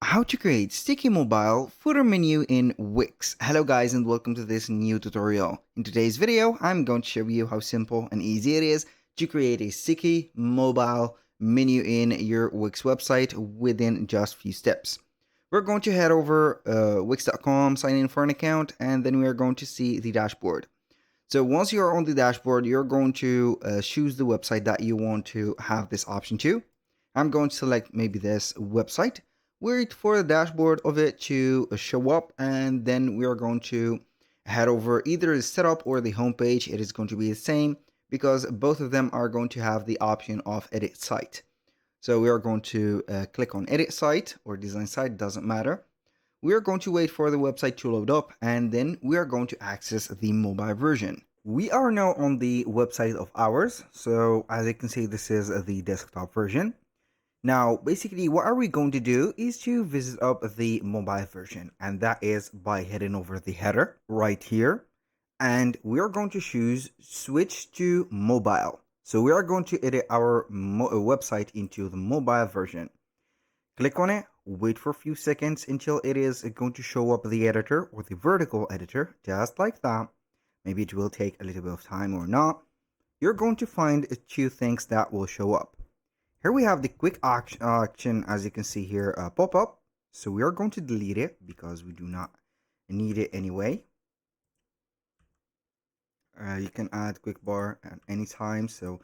How to create sticky mobile footer menu in Wix. Hello guys and welcome to this new tutorial. In today's video, I'm going to show you how simple and easy it is to create a sticky mobile menu in your Wix website within just a few steps. We're going to head over wix.com, sign in for an account, and then we are going to see the dashboard. So once you're on the dashboard, you're going to choose the website that you want to have this option to. I'm going to select maybe this website, wait for the dashboard of it to show up, and then we are going to head over either the setup or the homepage. It is going to be the same because both of them are going to have the option of edit site. So we are going to click on edit site or design site, doesn't matter. We are going to wait for the website to load up, and then we are going to access the mobile version. We are now on the website of ours. So as you can see, this is the desktop version. Now, basically, what are we going to do is to visit up the mobile version, and that is by heading over the header right here, and we are going to choose switch to mobile. So we are going to edit our website into the mobile version. Click on it, wait for a few seconds until it is going to show up the editor or the vertical editor, just like that. Maybe it will take a little bit of time or not. You're going to find two things that will show up. Here we have the quick action, as you can see here, pop up. So we are going to delete it because we do not need it anyway. You can add quick bar at any time. So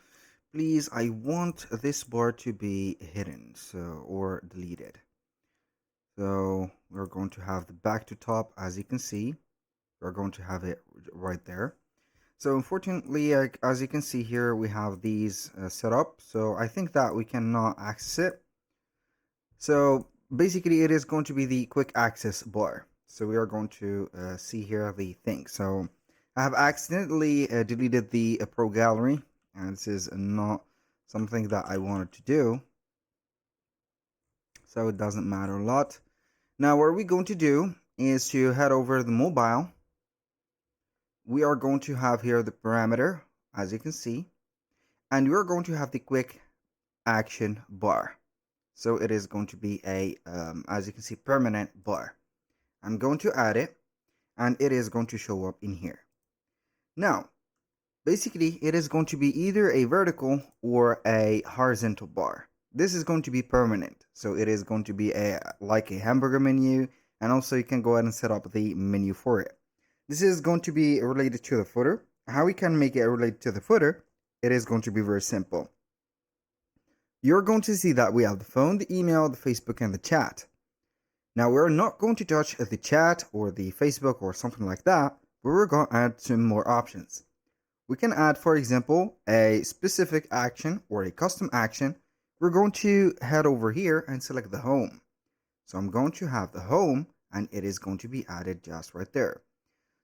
please, I want this bar to be hidden, or deleted. So we're going to have the back to top, as you can see. We're going to have it right there. So unfortunately, as you can see here, we have these set up. So I think that we cannot access it. So basically, it is going to be the quick access bar. So we are going to see here the thing. So I have accidentally deleted the Pro Gallery, and this is not something that I wanted to do. So it doesn't matter a lot. Now, what we're going to do is to head over the mobile. We are going to have here the parameter, as you can see, and we're going to have the quick action bar. So it is going to be a, as you can see, permanent bar. I'm going to add it, and it is going to show up in here. Now, basically, it is going to be either a vertical or a horizontal bar. This is going to be permanent, so it is going to be like a hamburger menu, and also you can go ahead and set up the menu for it. This is going to be related to the footer. How we can make it related to the footer, it is going to be very simple. You're going to see that we have the phone, the email, the Facebook, and the chat. Now, we're not going to touch the chat or the Facebook or something like that, but we're going to add some more options. We can add, for example, a specific action or a custom action. We're going to head over here and select the home. So I'm going to have the home, and it is going to be added just right there.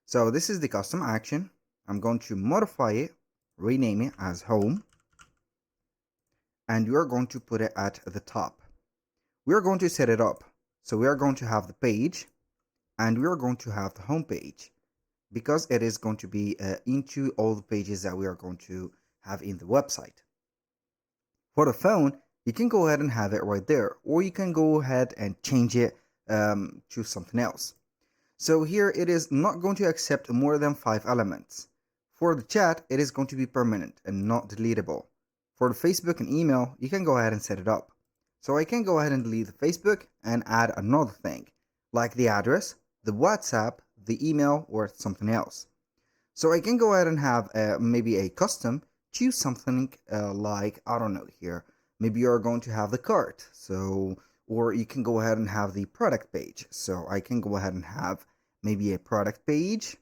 So this is the custom action. I'm going to modify it, rename it as home, and we are going to put it at the top. We are going to set it up. So we are going to have the page, and we are going to have the home page, because it is going to be into all the pages that we are going to have in the website. For the phone, you can go ahead and have it right there, or you can go ahead and change it to something else. So here it is not going to accept more than 5 elements. For the chat, it is going to be permanent and not deletable. For the Facebook and email, you can go ahead and set it up. So I can go ahead and delete the Facebook and add another thing, like the address, the WhatsApp, the email, or something else. So I can go ahead and have maybe a custom, choose something like, I don't know here, maybe you're going to have the cart. So, or you can go ahead and have the product page. So I can go ahead and have maybe a product page.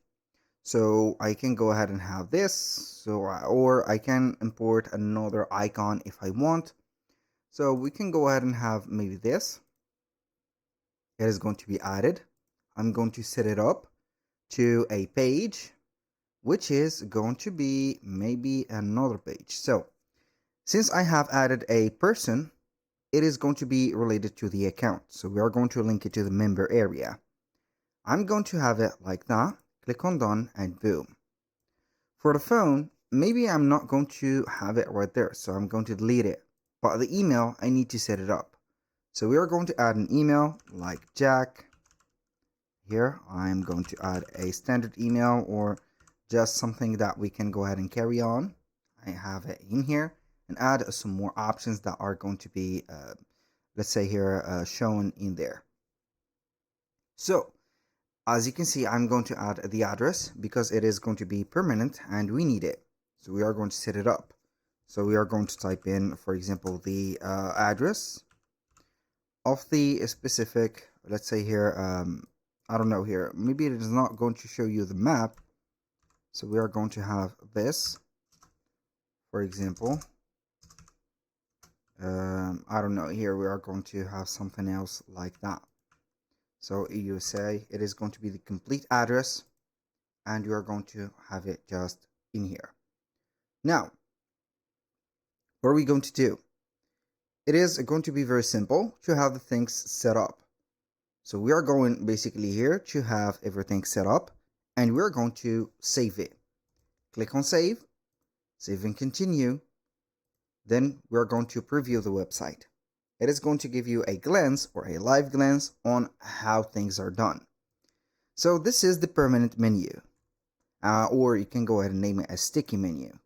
So I can go ahead and have this. So, or I can import another icon if I want. So we can go ahead and have maybe this. It is going to be added. I'm going to set it up to a page, which is going to be maybe another page. So since I have added a person, it is going to be related to the account. So we are going to link it to the member area. I'm going to have it like that. Click on done and boom. For the phone, maybe I'm not going to have it right there. So I'm going to delete it. But the email, I need to set it up. So we are going to add an email like Jack. Here I'm going to add a standard email or just something that we can go ahead and carry on. I have it in here and add some more options that are going to be let's say here shown in there. So as you can see, I'm going to add the address because it is going to be permanent and we need it. So we are going to set it up. So we are going to type in, for example, the address of the specific, let's say here, I don't know here, maybe it is not going to show you the map. So we are going to have this, for example, I don't know, here we are going to have something else like that. So you say it is going to be the complete address and you are going to have it just in here. Now, what are we going to do? It is going to be very simple to have the things set up. So we are going basically here to have everything set up and we're going to save it. Click on save, save and continue. Then we're going to preview the website. It is going to give you a glance or a live glance on how things are done. So this is the permanent menu, or you can go ahead and name it a sticky menu.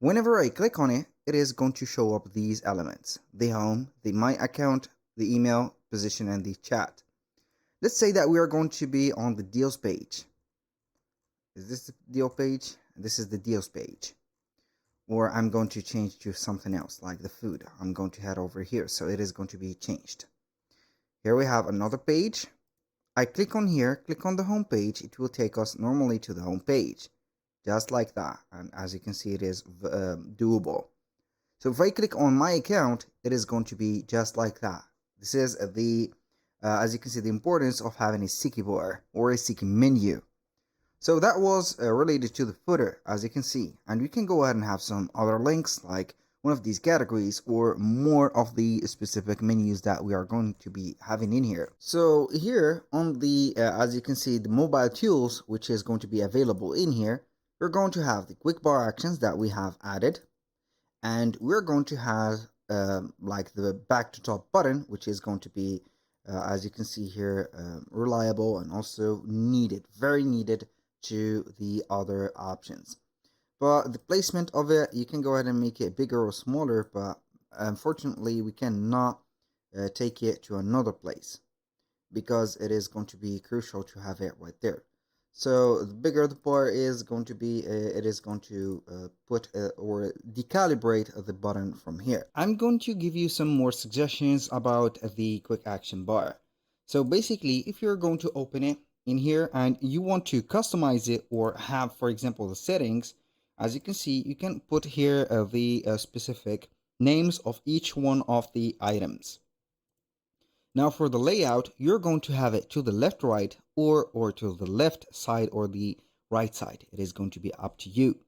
Whenever I click on it, it is going to show up these elements: the home, the my account, the email, position, and the chat. Let's say that we are going to be on the deals page. Is this the deal page? This is the deals page. Or I'm going to change to something else like the food. I'm going to head over here, so it is going to be changed. Here we have another page. I click on here, click on the home page. It will take us normally to the home page, just like that. And as you can see, it is doable. So if I click on my account, it is going to be just like that. This is the, as you can see, the importance of having a sticky bar or a sticky menu. So that was related to the footer, as you can see, and we can go ahead and have some other links like one of these categories or more of the specific menus that we are going to be having in here. So here on the, as you can see, the mobile tools, which is going to be available in here, we're going to have the quick bar actions that we have added, and we're going to have like the back to top button, which is going to be, as you can see here, reliable and also needed, very needed to the other options. But the placement of it, you can go ahead and make it bigger or smaller, but unfortunately we cannot take it to another place because it is going to be crucial to have it right there. So the bigger the bar is going to be, it is going to put or decalibrate the button from here. I'm going to give you some more suggestions about the quick action bar. So basically, if you're going to open it in here and you want to customize it or have, for example, the settings, as you can see, you can put here the specific names of each one of the items. Now for the layout, you're going to have it to the left, right, or to the left side or the right side. It is going to be up to you.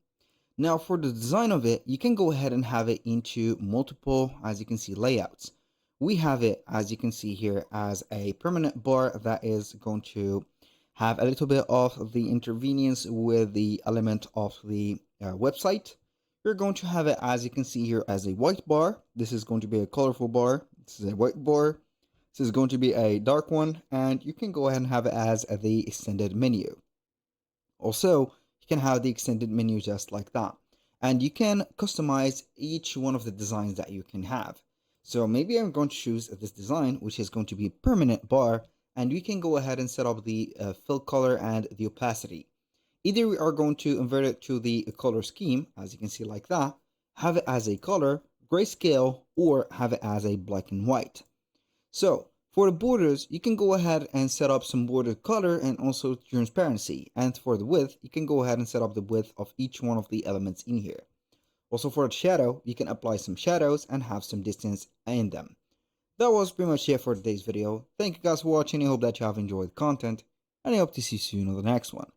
Now for the design of it, you can go ahead and have it into multiple, as you can see, layouts. We have it, as you can see here, as a permanent bar that is going to have a little bit of the intervenience with the element of the website. You're going to have it, as you can see here, as a white bar. This is going to be a colorful bar. This is a white bar. This is going to be a dark one, and you can go ahead and have it as the extended menu. Also, you can have the extended menu just like that. And you can customize each one of the designs that you can have. So maybe I'm going to choose this design, which is going to be a permanent bar, and we can go ahead and set up the fill color and the opacity. Either we are going to invert it to the color scheme, as you can see like that, have it as a color, grayscale, or have it as a black and white. So for the borders, you can go ahead and set up some border color and also transparency. And for the width, you can go ahead and set up the width of each one of the elements in here. Also for the shadow, you can apply some shadows and have some distance in them. That was pretty much it for today's video. Thank you guys for watching. I hope that you have enjoyed the content, and I hope to see you soon on the next one.